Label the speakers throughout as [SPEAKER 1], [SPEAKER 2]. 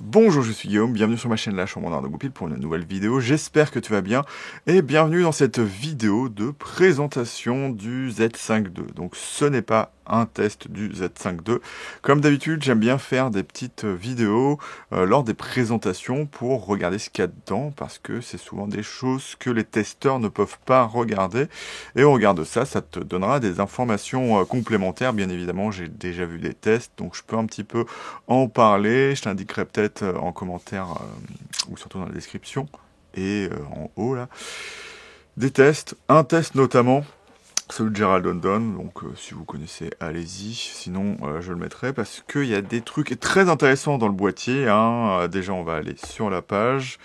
[SPEAKER 1] Bonjour, je suis Guillaume, bienvenue sur ma chaîne La Chambre d'Art de Goupil pour une nouvelle vidéo. J'espère que tu vas bien et bienvenue dans cette vidéo de présentation du Z5 II. Donc ce n'est pas un test du Z5 II. Comme d'habitude, j'aime bien faire des petites vidéos lors des présentations pour regarder ce qu'il y a dedans parce que c'est souvent des choses que les testeurs ne peuvent pas regarder. Et on regarde ça, ça te donnera des informations complémentaires. Bien évidemment, j'ai déjà vu des tests, donc je peux un petit peu en parler. Je t'indiquerai peut-être en commentaire ou surtout dans la description et en haut là des tests. Un test notamment, celui de Gerald London, donc si vous connaissez, allez-y, sinon je le mettrai parce qu'il y a des trucs très intéressants dans le boîtier, hein. Déjà on va aller sur la page,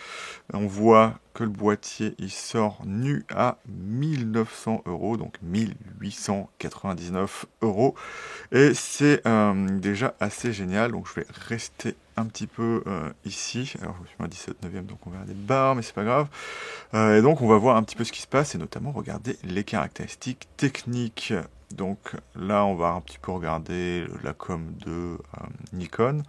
[SPEAKER 1] on voit que le boîtier il sort nu à 1900 €, donc 1899 €, et c'est déjà assez génial. Donc je vais rester un petit peu ici. Alors je me suis mis à 17/9, donc on verra des barres, mais c'est pas grave. Et donc on va voir un petit peu ce qui se passe et notamment regarder les caractéristiques techniques. Donc là on va un petit peu regarder la com de Nikon.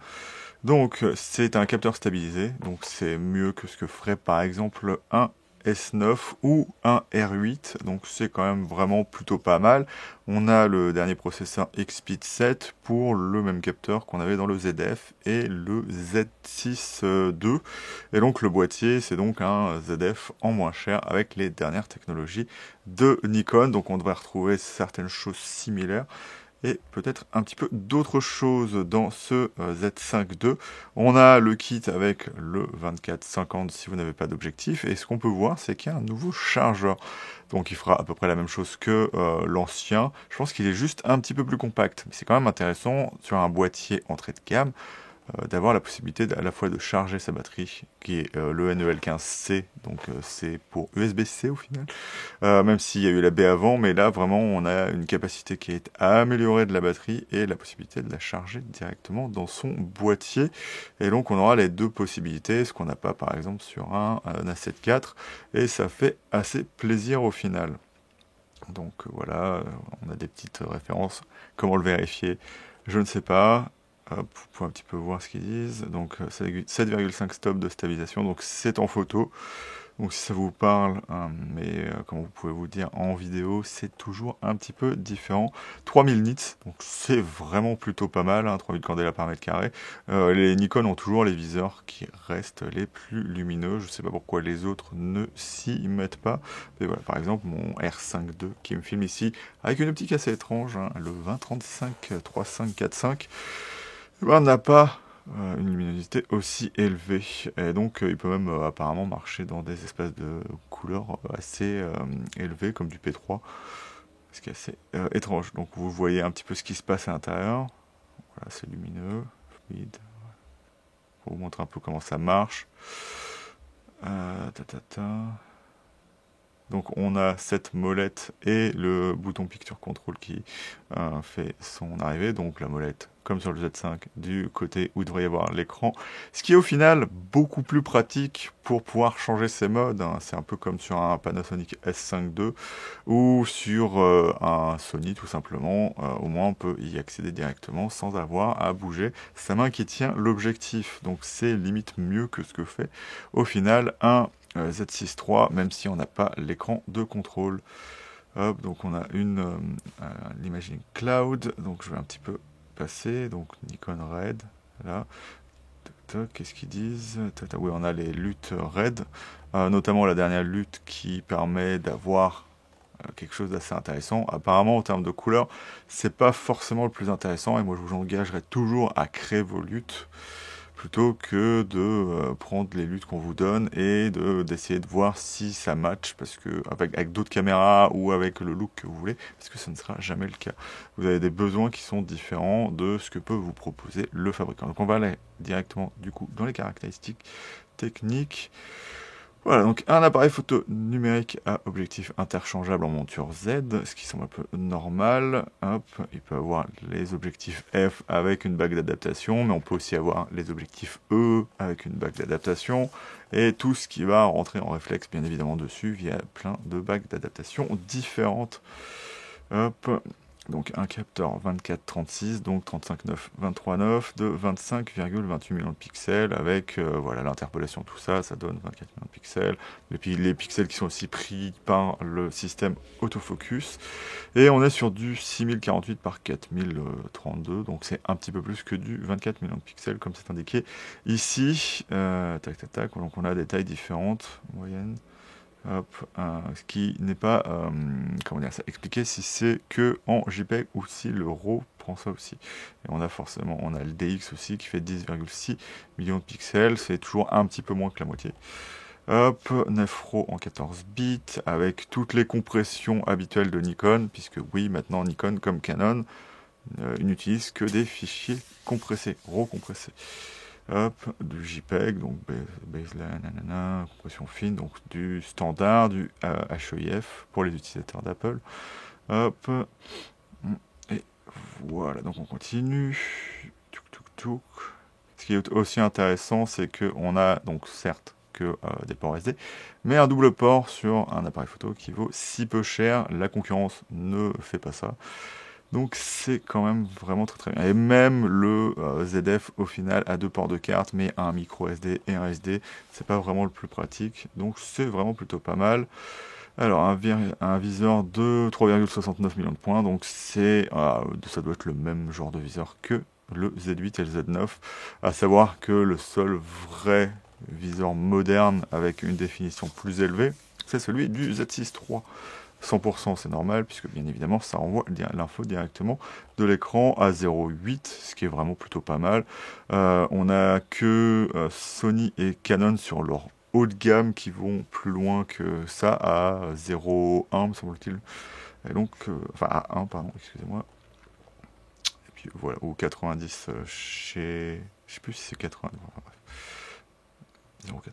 [SPEAKER 1] Donc c'est un capteur stabilisé, donc c'est mieux que ce que ferait par exemple un S9 ou un R8, donc c'est quand même vraiment plutôt pas mal. On a le dernier processeur Xpeed 7 pour le même capteur qu'on avait dans le ZF et le Z6 II. Et donc le boîtier, c'est donc un ZF en moins cher avec les dernières technologies de Nikon, donc on devrait retrouver certaines choses similaires et peut-être un petit peu d'autres choses dans ce Z5 II. On a le kit avec le 24-50 si vous n'avez pas d'objectif, et ce qu'on peut voir c'est qu'il y a un nouveau chargeur. Donc il fera à peu près la même chose que l'ancien. Je pense qu'il est juste un petit peu plus compact, mais c'est quand même intéressant sur un boîtier entrée de gamme d'avoir la possibilité à la fois de charger sa batterie, qui est le NEL15C, donc c'est pour USB-C au final, même s'il y a eu la B avant, mais là vraiment on a une capacité qui est améliorée de la batterie et la possibilité de la charger directement dans son boîtier. Et donc on aura les deux possibilités, ce qu'on n'a pas par exemple sur un A7 IV, et ça fait assez plaisir au final. Donc voilà, on a des petites références. Comment le vérifier? Je ne sais pas. Hop, vous pouvez un petit peu voir ce qu'ils disent. Donc 7,5 stop de stabilisation, donc c'est en photo. Donc si ça vous parle, mais comme vous pouvez vous dire en vidéo, c'est toujours un petit peu différent. 3000 nits, donc c'est vraiment plutôt pas mal, hein, 3000 candela par mètre carré. Les Nikon ont toujours les viseurs qui restent les plus lumineux. Je ne sais pas pourquoi les autres ne s'y mettent pas. Mais voilà, par exemple mon R5 II qui me filme ici avec une optique assez étrange, hein, le 20-35-35-45. N'a pas une luminosité aussi élevée, et donc il peut même apparemment marcher dans des espaces de couleurs assez élevés comme du P3, ce qui est assez étrange. Donc vous voyez un petit peu ce qui se passe à l'intérieur. Voilà, c'est lumineux, fluide. Pour vous montrer un peu comment ça marche. Donc on a cette molette et le bouton Picture Control qui fait son arrivée. Donc la molette, comme sur le Z5, du côté où il devrait y avoir l'écran. Ce qui est au final beaucoup plus pratique pour pouvoir changer ses modes, hein. C'est un peu comme sur un Panasonic S5 II ou sur un Sony tout simplement. Au moins on peut y accéder directement sans avoir à bouger sa main qui tient l'objectif. Donc c'est limite mieux que ce que fait au final un Z6 III, même si on n'a pas l'écran de contrôle. Hop, donc on a l'Imaging Cloud, donc je vais un petit peu passer, donc Nikon Red, là. Qu'est-ce qu'ils disent? Oui, on a les luttes RED, notamment la dernière lutte qui permet d'avoir quelque chose d'assez intéressant. Apparemment, en termes de couleurs, c'est pas forcément le plus intéressant, et moi je vous engagerai toujours à créer vos luttes plutôt que de prendre les luttes qu'on vous donne et d'essayer de voir si ça match, parce que avec d'autres caméras ou avec le look que vous voulez, parce que ça ne sera jamais le cas. Vous avez des besoins qui sont différents de ce que peut vous proposer le fabricant. Donc on va aller directement du coup dans les caractéristiques techniques. Voilà, donc un appareil photo numérique à objectif interchangeable en monture Z, ce qui semble un peu normal. Hop, il peut avoir les objectifs F avec une bague d'adaptation, mais on peut aussi avoir les objectifs E avec une bague d'adaptation, et tout ce qui va rentrer en réflexe bien évidemment dessus via plein de bagues d'adaptation différentes. Hop. Donc un capteur 24-36, donc 35-9, 23-9 de 25,28 millions de pixels avec voilà l'interpolation, tout ça, ça donne 24 millions de pixels. Et puis les pixels qui sont aussi pris par le système autofocus. Et on est sur du 6048 par 4032, donc c'est un petit peu plus que du 24 millions de pixels comme c'est indiqué ici. Tac tac tac, donc on a des tailles différentes, moyenne. Hop, ce qui n'est pas comment dire ça, expliqué si c'est que en JPEG ou si le RAW prend ça aussi. Et on a forcément, on a le DX aussi qui fait 10,6 millions de pixels, c'est toujours un petit peu moins que la moitié. Hop, 9 RAW en 14 bits avec toutes les compressions habituelles de Nikon, puisque oui, maintenant Nikon comme Canon n'utilise que des fichiers compressés, RAW compressés. Hop, du JPEG, donc baseline, nanana, compression fine, donc du standard, du HEIF pour les utilisateurs d'Apple. Hop, et voilà, donc on continue. Touk, touk, touk. Ce qui est aussi intéressant, c'est qu'on a donc certes que des ports SD, mais un double port sur un appareil photo qui vaut si peu cher. La concurrence ne fait pas ça. Donc c'est quand même vraiment très très bien. Et même le ZF au final a deux ports de carte, mais un micro SD et un SD, c'est pas vraiment le plus pratique. Donc c'est vraiment plutôt pas mal. Alors un viseur de 3,69 millions de points, donc c'est ça doit être le même genre de viseur que le Z8 et le Z9, à savoir que le seul vrai viseur moderne avec une définition plus élevée, c'est celui du Z6 III. 100% c'est normal, puisque bien évidemment ça envoie l'info directement de l'écran à 0,8, ce qui est vraiment plutôt pas mal. On a que Sony et Canon sur leur haut de gamme qui vont plus loin que ça, à 0,1 me semble-t-il. Et donc, enfin à 1, pardon, excusez-moi. Et puis voilà, ou 90 chez... Je sais plus si c'est 80, enfin, bref. 0,80.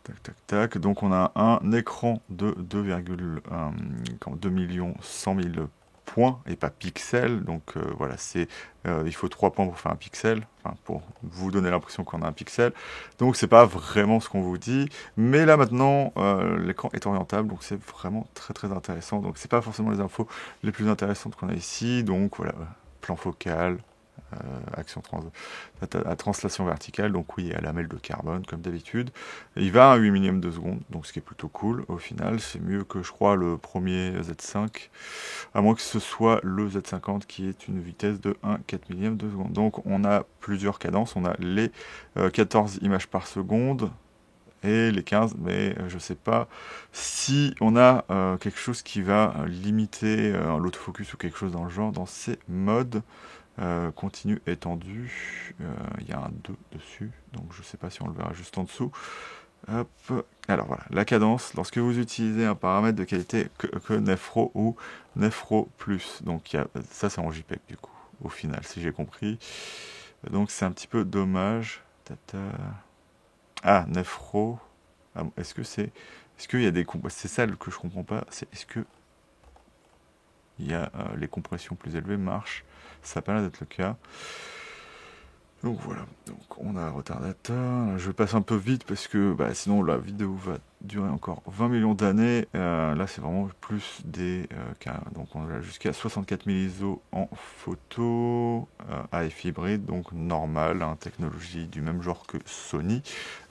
[SPEAKER 1] Tac, tac, tac. Donc on a un écran de 2 millions 100 000 points et pas pixels. Donc voilà, il faut 3 points pour faire un pixel, enfin, pour vous donner l'impression qu'on a un pixel. Donc c'est pas vraiment ce qu'on vous dit. Mais là maintenant, l'écran est orientable, donc c'est vraiment très très intéressant. Donc c'est pas forcément les infos les plus intéressantes qu'on a ici. Donc voilà, plan focal. Action à translation verticale, donc oui, à lamelle de carbone comme d'habitude. Il va à 8 millième de seconde, donc ce qui est plutôt cool. Au final, c'est mieux que je crois le premier Z5, à moins que ce soit le Z50 qui est une vitesse de 1/4 millième de seconde. Donc on a plusieurs cadences, on a les 14 images par seconde et les 15, mais je sais pas si on a quelque chose qui va limiter l'autofocus ou quelque chose dans le genre dans ces modes. Continu étendu, il y a un 2 dessus, donc je ne sais pas si on le verra juste en dessous. Hop. Alors voilà, la cadence, lorsque vous utilisez un paramètre de qualité que Nefro ou Nefro Plus, donc ça c'est en JPEG du coup, au final, si j'ai compris. Donc c'est un petit peu dommage. Ah, Nefro. Ah, est-ce qu'il y a des c'est ça que je comprends pas, c'est est-ce que il y a les compressions plus élevées marchent. Ça n'a pas l'air d'être le cas. Donc voilà, donc on a un retardateur. Je passe un peu vite parce que sinon la vidéo va durer encore 20 millions d'années. Là c'est vraiment plus des cas. Donc on a jusqu'à 64 000 ISO en photo, AF hybride, donc normal, hein, technologie du même genre que Sony.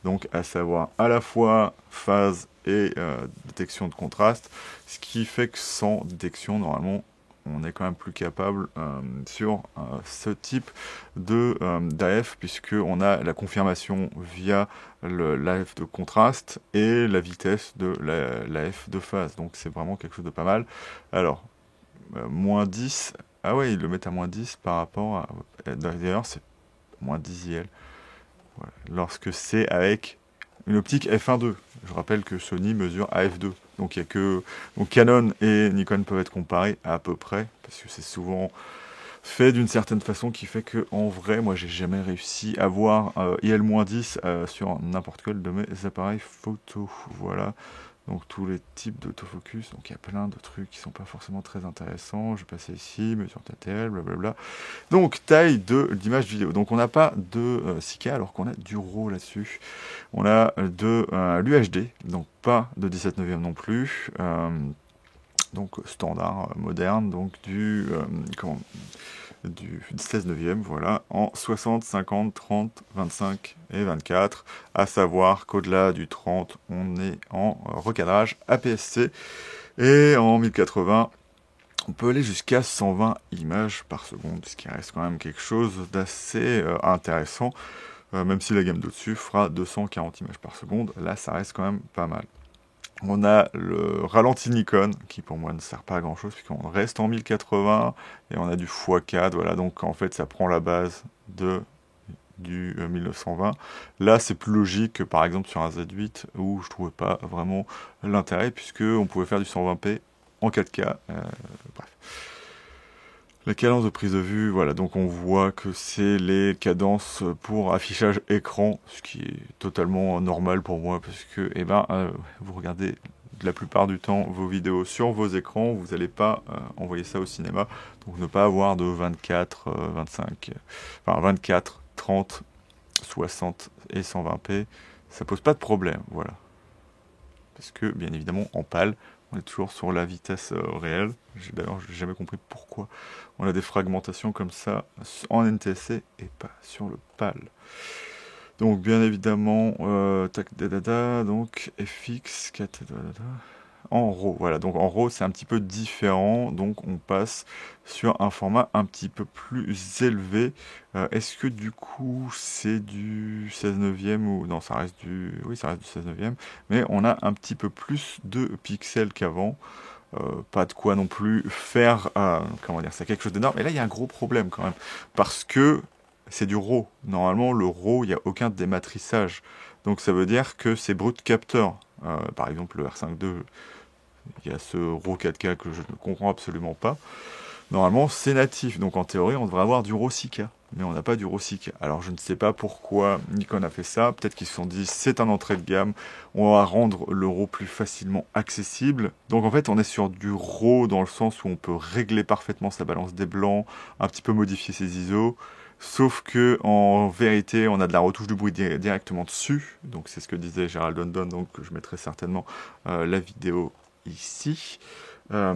[SPEAKER 1] Donc à savoir à la fois phase et détection de contraste, ce qui fait que sans détection normalement on est quand même plus capable sur ce type d'AF, puisqu'on a la confirmation via l'AF de contraste et la vitesse de l'AF de phase. Donc c'est vraiment quelque chose de pas mal. Alors, moins 10, ah ouais, ils le mettent à moins 10 par rapport à... D'ailleurs, c'est moins 10 IL. Voilà. Lorsque c'est avec une optique f1.2. Je rappelle que Sony mesure à f2. Donc, il y a que Canon et Nikon peuvent être comparés à peu près, parce que c'est souvent fait d'une certaine façon qui fait que en vrai, moi, j'ai jamais réussi à voir IL-10 sur n'importe quel de mes appareils photo. Voilà. Donc tous les types d'autofocus, donc il y a plein de trucs qui sont pas forcément très intéressants. Je vais passer ici, mesure TTL, blablabla. Donc taille d'image vidéo. Donc on n'a pas de 6K alors qu'on a du RAW là-dessus. On a de l'UHD, donc pas de 17 neuvième non plus. donc standard moderne, donc du 16 neuvième, voilà, en 60, 50, 30, 25 et 24, à savoir qu'au-delà du 30, on est en recadrage APS-C, et en 1080, on peut aller jusqu'à 120 images par seconde, ce qui reste quand même quelque chose d'assez intéressant, même si la gamme d'au-dessus fera 240 images par seconde, là ça reste quand même pas mal. On a le ralenti Nikon, qui pour moi ne sert pas à grand chose, puisqu'on reste en 1080, et on a du x4, voilà, donc en fait ça prend la base du 1920. Là c'est plus logique que par exemple sur un Z8, où je trouvais pas vraiment l'intérêt, puisque on pouvait faire du 120p en 4K, bref. La cadence de prise de vue, voilà, donc on voit que c'est les cadences pour affichage écran, ce qui est totalement normal pour moi, parce que, vous regardez la plupart du temps vos vidéos sur vos écrans, vous n'allez pas envoyer ça au cinéma, donc ne pas avoir de 24, 25, enfin 24, 30, 60 et 120p, ça pose pas de problème, voilà. Parce que, bien évidemment, en PAL, on est toujours sur la vitesse réelle. D'ailleurs, j'ai jamais compris pourquoi on a des fragmentations comme ça en NTSC et pas sur le PAL. Donc, bien évidemment, donc FX, 4, en RAW. Voilà, donc en RAW, c'est un petit peu différent. Donc, on passe sur un format un petit peu plus élevé. Est-ce que du coup, c'est du 16 neuvième ou... Non, ça reste du... Oui, ça reste du 16 neuvième. Mais on a un petit peu plus de pixels qu'avant. Pas de quoi non plus faire... comment dire, c'est quelque chose d'énorme. Et là, il y a un gros problème quand même. Parce que c'est du RAW. Normalement, le RAW, il n'y a aucun dématrissage. Donc, ça veut dire que c'est brut capteur. Par exemple, le R5 II, il y a ce RAW 4K que je ne comprends absolument pas. Normalement, c'est natif, donc en théorie, on devrait avoir du RAW 6K, mais on n'a pas du RAW 6K. Alors, je ne sais pas pourquoi Nikon a fait ça. Peut-être qu'ils se sont dit, c'est un entrée de gamme, on va rendre le RAW plus facilement accessible. Donc, en fait, on est sur du RAW dans le sens où on peut régler parfaitement sa balance des blancs, un petit peu modifier ses ISO. Sauf que, en vérité, on a de la retouche du bruit directement dessus. Donc, c'est ce que disait Gérald London, donc je mettrai certainement la vidéo ici. Ça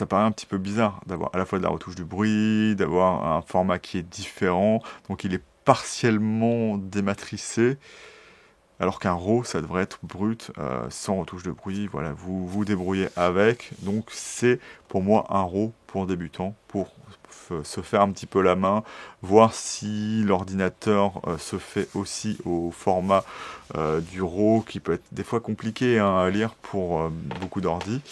[SPEAKER 1] paraît un petit peu bizarre d'avoir à la fois de la retouche du bruit, d'avoir un format qui est différent, donc il est partiellement dématricé, alors qu'un RAW, ça devrait être brut, sans retouche de bruit, voilà, vous vous débrouillez avec, donc c'est pour moi un RAW pour débutants, pour se faire un petit peu la main, voir si l'ordinateur se fait aussi au format du RAW, qui peut être des fois compliqué à lire pour beaucoup d'ordi.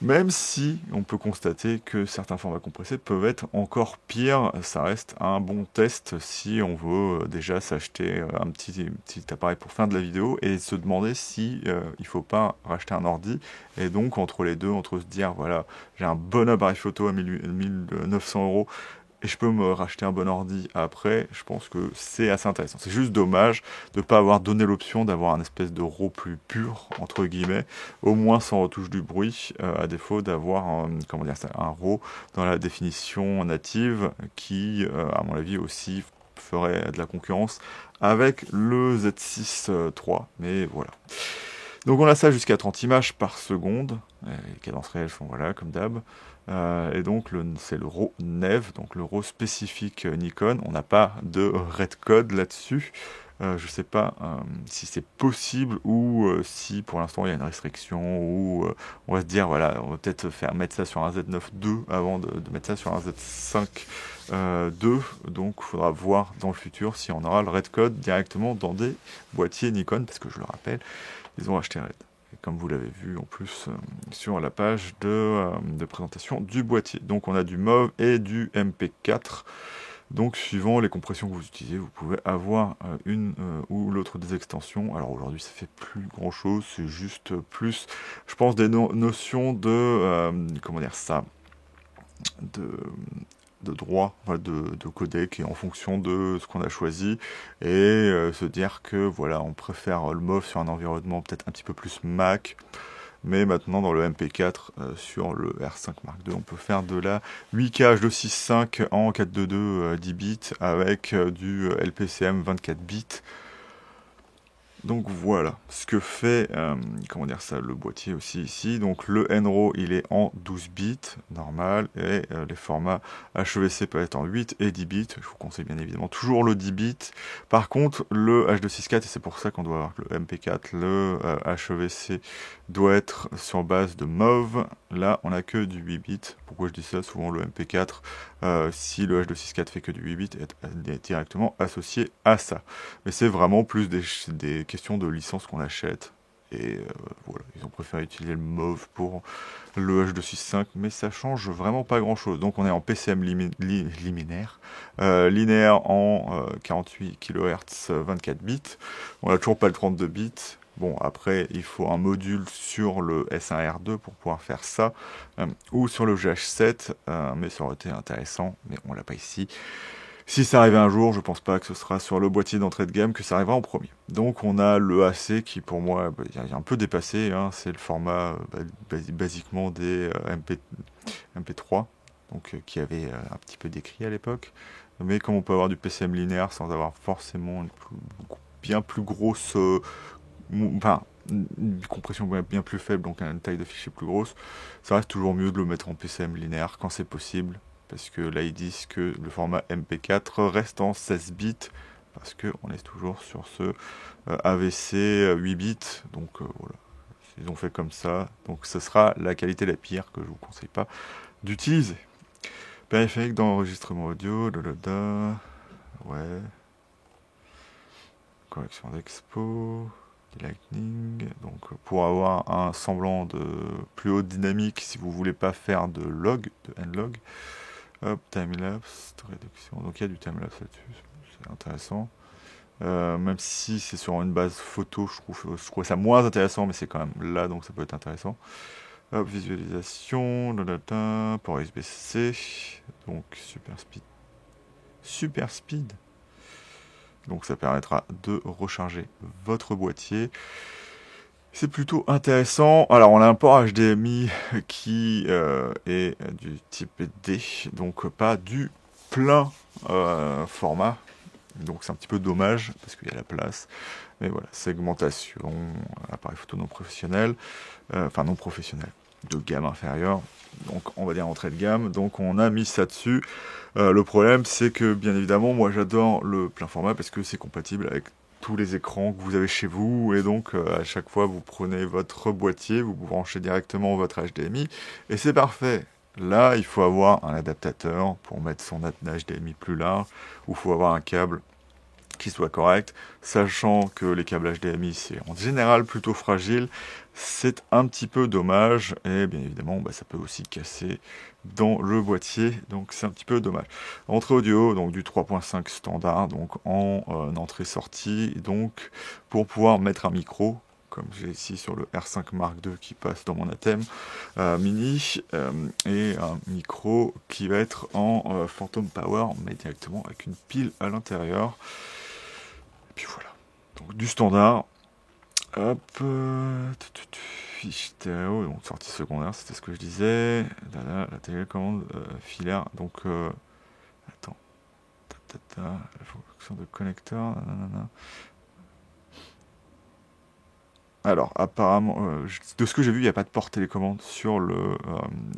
[SPEAKER 1] Même si on peut constater que certains formats compressés peuvent être encore pires, ça reste un bon test si on veut déjà s'acheter un petit appareil pour faire de la vidéo et se demander si il faut pas racheter un ordi. Et donc entre les deux, entre se dire voilà, j'ai un bon appareil photo à 1900 € et je peux me racheter un bon ordi après, je pense que c'est assez intéressant. C'est juste dommage de ne pas avoir donné l'option d'avoir un espèce de RAW plus pur, entre guillemets, au moins sans retouche du bruit, à défaut d'avoir un RAW dans la définition native qui, à mon avis, aussi ferait de la concurrence avec le Z6 III, mais voilà. Donc on a ça jusqu'à 30 images par seconde, les cadences réelles sont voilà comme d'hab, et donc c'est le RAW NEV, donc le RAW spécifique Nikon, on n'a pas de redcode là-dessus, je sais pas si c'est possible ou si pour l'instant il y a une restriction ou on va se dire voilà, on va peut-être mettre ça sur un Z9 II avant de mettre ça sur un Z5 II, donc il faudra voir dans le futur si on aura le redcode directement dans des boîtiers Nikon, parce que je le rappelle, ils ont acheté Red. Et comme vous l'avez vu en plus sur la page de présentation du boîtier. Donc on a du MOV et du MP4. Donc suivant les compressions que vous utilisez, vous pouvez avoir une ou l'autre des extensions. Alors aujourd'hui ça fait plus grand chose, c'est juste plus, je pense, des notions de, comment dire ça, de droit, de codec, et en fonction de ce qu'on a choisi, et se dire que voilà, on préfère le MOV sur un environnement peut-être un petit peu plus Mac, mais maintenant dans le MP4 sur le R5 Mark II, on peut faire de la 8K H265 en 422 10 bits avec du LPCM 24 bits. Donc voilà ce que fait, comment dire ça, le boîtier aussi ici. Donc le NRAW il est en 12 bits, normal, et les formats HEVC peuvent être en 8 et 10 bits. Je vous conseille bien évidemment toujours le 10 bits. Par contre, le H264, et c'est pour ça qu'on doit avoir le MP4, le HEVC doit être sur base de MOV. Là, on n'a que du 8 bits. Pourquoi je dis ça? Souvent le MP4, si le H264 fait que du 8 bits, est directement associé à ça. Mais c'est vraiment plus des questions de licence qu'on achète. Et voilà, ils ont préféré utiliser le MOV pour le H265, mais ça change vraiment pas grand chose. Donc on est en PCM linéaire en 48 kHz 24 bits. On n'a toujours pas le 32 bits. Bon, après, il faut un module sur le S1R2 pour pouvoir faire ça, ou sur le GH7, mais ça aurait été intéressant, mais on l'a pas ici. Si ça arrivait un jour, je pense pas que ce sera sur le boîtier d'entrée de gamme que ça arrivera en premier. Donc on a le AC qui pour moi est un peu dépassé, hein, c'est le format basiquement des MP3, donc qui avait un petit peu décrit à l'époque. Mais comme on peut avoir du PCM linéaire sans avoir forcément bien plus grosse, enfin une compression bien plus faible, donc une taille de fichier plus grosse, ça reste toujours mieux de le mettre en PCM linéaire quand c'est possible. Parce que là ils disent que le format MP4 reste en 16 bits, parce qu'on est toujours sur ce AVC 8 bits, donc voilà, ils ont fait comme ça, donc ce sera la qualité la pire que je vous conseille pas d'utiliser. Périphérique d'enregistrement audio, ouais, correction d'expo, Lightning, donc pour avoir un semblant de plus haute dynamique, si vous voulez pas faire de log, de n-log. Hop, timelapse, réduction. Donc il y a du timelapse là-dessus, c'est intéressant. Même si c'est sur une base photo, je trouve ça moins intéressant, mais c'est quand même là, donc ça peut être intéressant. Hop, visualisation, port USB-C, donc super speed. Donc ça permettra de recharger votre boîtier. C'est plutôt intéressant. Alors on a un port HDMI qui est du type D, donc pas du plein format. Donc c'est un petit peu dommage parce qu'il y a la place. Mais voilà, segmentation, appareil photo non professionnel, enfin non professionnel, de gamme inférieure. Donc on va dire entrée de gamme. Donc on a mis ça dessus. Le problème c'est que bien évidemment moi j'adore le plein format parce que c'est compatible avec tous les écrans que vous avez chez vous, et donc à chaque fois vous prenez votre boîtier, vous branchez directement votre HDMI et c'est parfait. Là il faut avoir un adaptateur pour mettre son HDMI plus large, ou il faut avoir un câble qui soit correct, sachant que les câbles HDMI c'est en général plutôt fragile, c'est un petit peu dommage, et bien évidemment ça peut aussi casser dans le boîtier, donc c'est un petit peu dommage. Entrée audio, donc du 3.5 standard, donc en entrée-sortie, donc pour pouvoir mettre un micro, comme j'ai ici sur le R5 Mark II qui passe dans mon ATEM mini, et un micro qui va être en Phantom Power, mais directement avec une pile à l'intérieur. Et puis voilà, donc du standard. Hop, fiche stéréo, donc sortie secondaire, c'était ce que je disais. Là, la télécommande filaire, donc attends, la fonction de connecteur, nanana. Alors, apparemment, de ce que j'ai vu, il n'y a pas de port télécommande sur le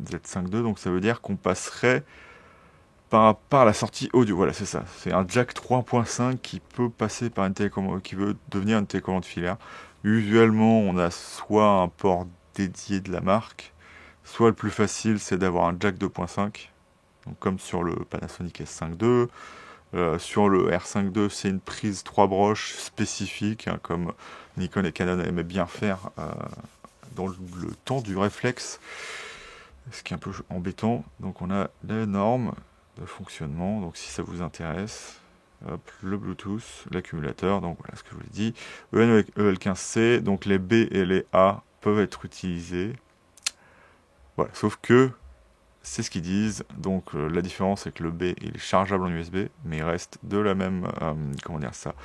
[SPEAKER 1] Z5 II, donc ça veut dire qu'on passerait par la sortie audio. Voilà, c'est ça. C'est un jack 3.5 qui peut passer par une télécommande, qui veut devenir une télécommande filaire. Usuellement, on a soit un port dédié de la marque, soit le plus facile, c'est d'avoir un jack 2.5, donc comme sur le Panasonic S5 II. Sur le R5 II, c'est une prise 3 broches spécifique, hein, comme Nikon et Canon aimaient bien faire dans le temps du réflexe, ce qui est un peu embêtant. Donc on a les normes de fonctionnement, donc si ça vous intéresse, hop, le Bluetooth, l'accumulateur, donc voilà ce que je vous ai dit, EL15C, donc les B et les A peuvent être utilisés, voilà, sauf que c'est ce qu'ils disent, donc la différence c'est que le B il est chargeable en USB, mais il reste de la même, comment dire ça,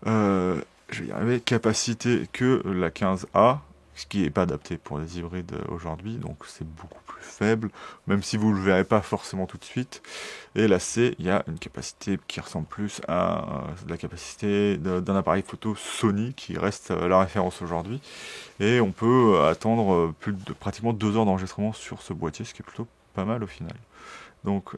[SPEAKER 1] je vais y arriver, capacité que la 15A, ce qui n'est pas adapté pour les hybrides aujourd'hui, donc c'est beaucoup plus faible, même si vous ne le verrez pas forcément tout de suite. Et la C, il y a une capacité qui ressemble plus à la capacité d'un appareil photo Sony, qui reste la référence aujourd'hui. Et on peut attendre pratiquement 2 heures d'enregistrement sur ce boîtier, ce qui est plutôt pas mal au final. Donc,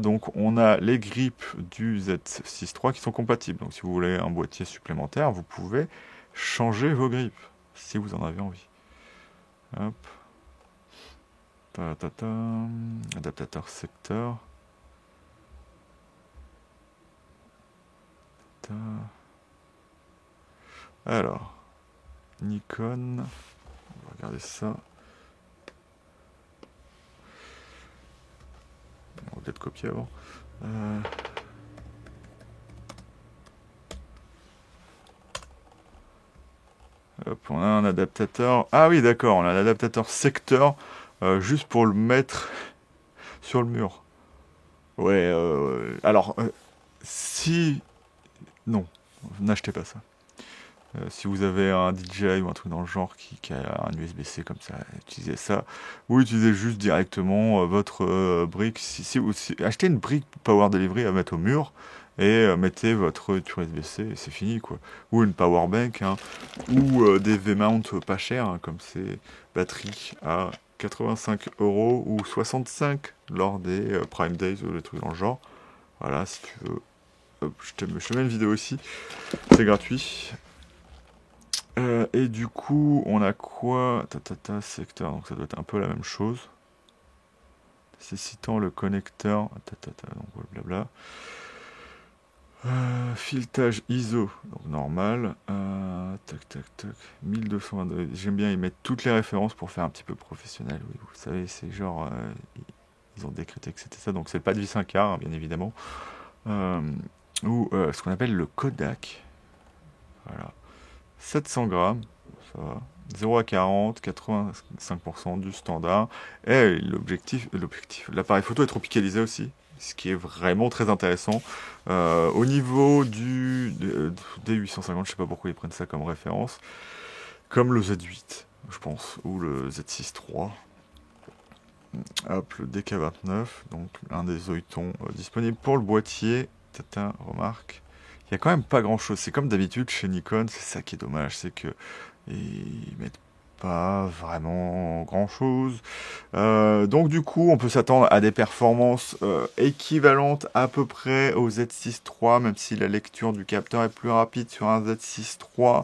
[SPEAKER 1] donc on a les grippes du Z6 III qui sont compatibles. Donc si vous voulez un boîtier supplémentaire, vous pouvez changer vos grippes, si vous en avez envie. Hop. Adaptateur secteur. Alors, Nikon, on va regarder ça. On va peut-être copier avant. Hop, on a un adaptateur. Ah oui, d'accord, on a un adaptateur secteur juste pour le mettre sur le mur. Ouais, alors, si... Non, n'achetez pas ça. Si vous avez un DJI ou un truc dans le genre qui a un USB-C comme ça, utilisez ça. Ou utilisez juste directement votre brique. Achetez une brique Power Delivery à mettre au mur et mettez votre USB-C et c'est fini quoi. Ou une power bank, hein, ou des V-mount pas chers, hein, comme ces batteries à 85 € ou 65 lors des Prime Days ou des trucs dans le genre. Voilà, si tu veux. Hop, je te mets une vidéo ici. C'est gratuit. Et du coup, on a quoi? Secteur, donc ça doit être un peu la même chose. Nécessitant le connecteur, donc blabla. Filetage ISO, donc normal. 1222. J'aime bien y mettre toutes les références pour faire un petit peu professionnel. Oui, vous savez, c'est genre, ils ont décrété que c'était ça, donc c'est pas de vis 1/4, hein, bien évidemment. Ou ce qu'on appelle le Kodak. Voilà. 700 grammes, ça va. 0 à 40, 85% du standard. Et l'appareil photo est tropicalisé aussi, ce qui est vraiment très intéressant. Au niveau des 850, je sais pas pourquoi ils prennent ça comme référence, comme le Z8, je pense, ou le Z6 III. Hop, le DK29, donc un des Zoyton disponible pour le boîtier. Remarque. Il y a quand même pas grand chose. C'est comme d'habitude chez Nikon, c'est ça qui est dommage, c'est que ils mettent pas vraiment grand chose. Donc du coup, on peut s'attendre à des performances équivalentes à peu près au Z6 III, même si la lecture du capteur est plus rapide sur un Z6 III.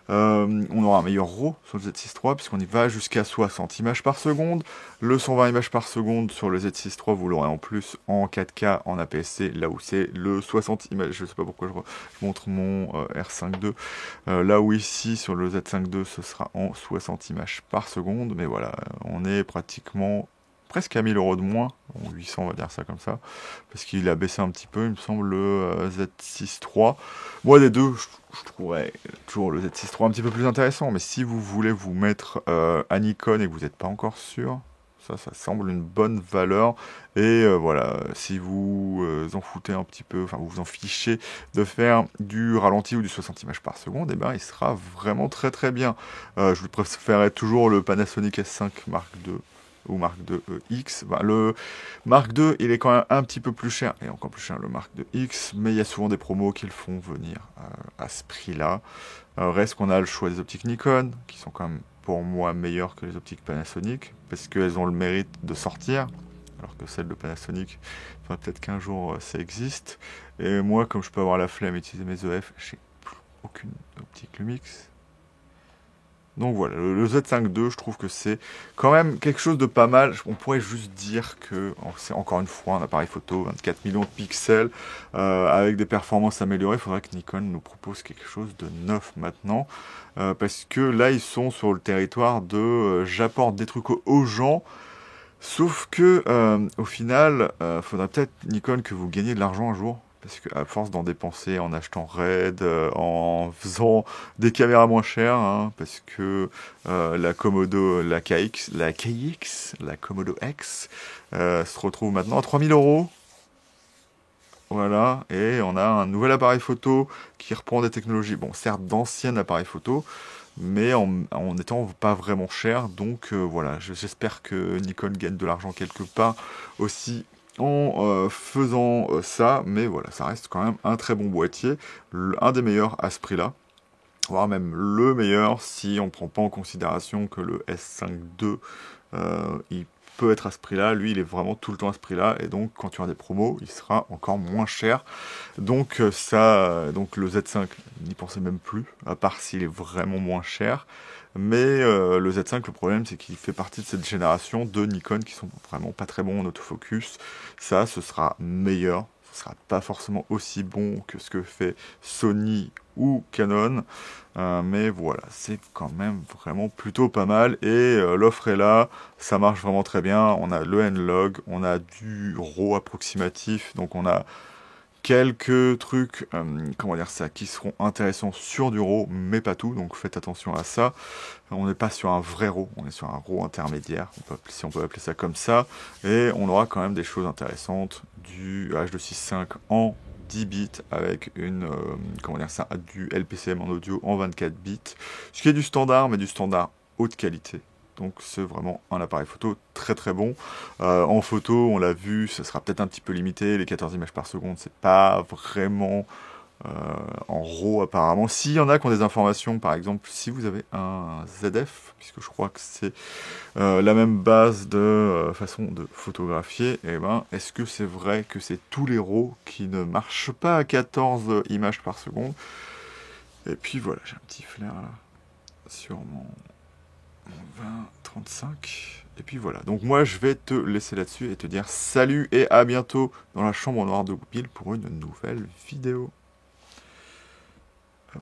[SPEAKER 1] On aura un meilleur RAW sur le Z6 III puisqu'on y va jusqu'à 60 images par seconde. Le 120 images par seconde sur le Z6 III, vous l'aurez en plus en 4K en APS-C, là où c'est le 60 images. Je sais pas pourquoi je montre mon R5 II. Là où ici sur le Z5 II, ce sera en 60 images par seconde. Mais voilà, on est pratiquement presque à 1000 € de moins, bon, 800 on va dire ça comme ça, parce qu'il a baissé un petit peu, il me semble, le Z6 III. Moi des deux, je trouverais toujours le Z6 III un petit peu plus intéressant, mais si vous voulez vous mettre à Nikon et que vous n'êtes pas encore sûr, ça semble une bonne valeur. Et voilà, si vous en foutez un petit peu, enfin vous vous en fichez de faire du ralenti ou du 60 images par seconde, et ben il sera vraiment très très bien. Je vous préférerais toujours le Panasonic S5 Mark II ou Mark II X. Ben, le Mark II, il est quand même un petit peu plus cher, et encore plus cher le Mark II X, mais il y a souvent des promos qui le font venir à ce prix-là. Reste qu'on a le choix des optiques Nikon, qui sont quand même pour moi meilleures que les optiques Panasonic, parce qu'elles ont le mérite de sortir, alors que celles de Panasonic, enfin, peut-être qu'un jour ça existe. Et moi, comme je peux avoir la flemme et utiliser mes EF, j'ai plus aucune optique Lumix. Donc voilà, le Z5 II, je trouve que c'est quand même quelque chose de pas mal. On pourrait juste dire que c'est encore une fois un appareil photo, 24 millions de pixels, avec des performances améliorées. Il faudrait que Nikon nous propose quelque chose de neuf maintenant, parce que là, ils sont sur le territoire de j'apporte des trucs aux gens. Sauf que, au final, faudrait peut-être, Nikon, que vous gagniez de l'argent un jour. Parce qu'à force d'en dépenser en achetant RED, en faisant des caméras moins chères, hein, parce que la Komodo, la Komodo X, se retrouve maintenant à 3000 €. Voilà, et on a un nouvel appareil photo qui reprend des technologies, bon, certes d'anciens appareils photo, mais en étant pas vraiment cher. Donc voilà, j'espère que Nikon gagne de l'argent quelque part aussi en faisant ça, mais voilà, ça reste quand même un très bon boîtier, un des meilleurs à ce prix-là, voire même le meilleur si on ne prend pas en considération que le S5 II, il peut être à ce prix-là. Lui, il est vraiment tout le temps à ce prix-là, et donc quand tu as des promos, il sera encore moins cher. Donc donc le Z5, n'y pensez même plus, à part s'il est vraiment moins cher. Mais le Z5, le problème, c'est qu'il fait partie de cette génération de Nikon qui sont vraiment pas très bons en autofocus. Ça, ce sera meilleur. Ce sera pas forcément aussi bon que ce que fait Sony ou Canon. Mais voilà, c'est quand même vraiment plutôt pas mal. Et l'offre est là, ça marche vraiment très bien. On a le N-Log, on a du RAW approximatif, donc on a quelques trucs, comment dire ça, qui seront intéressants sur du RAW, mais pas tout, donc faites attention à ça. On n'est pas sur un vrai RAW, on est sur un RAW intermédiaire, si on peut appeler ça comme ça, et on aura quand même des choses intéressantes, du H265 en 10 bits avec une, comment dire ça, du LPCM en audio en 24 bits, ce qui est du standard, mais du standard haute qualité. Donc c'est vraiment un appareil photo très très bon. En photo, on l'a vu, ça sera peut-être un petit peu limité. Les 14 images par seconde, c'est pas vraiment en RAW apparemment. S'il y en a qui ont des informations, par exemple, si vous avez un ZF, puisque je crois que c'est la même base de façon de photographier, et ben, est-ce que c'est vrai que c'est tous les RAW qui ne marchent pas à 14 images par seconde? Et puis voilà, j'ai un petit flair là sur mon 20-35. Et puis voilà. Donc moi, je vais te laisser là-dessus et te dire salut et à bientôt dans la chambre noire de Goupil pour une nouvelle vidéo.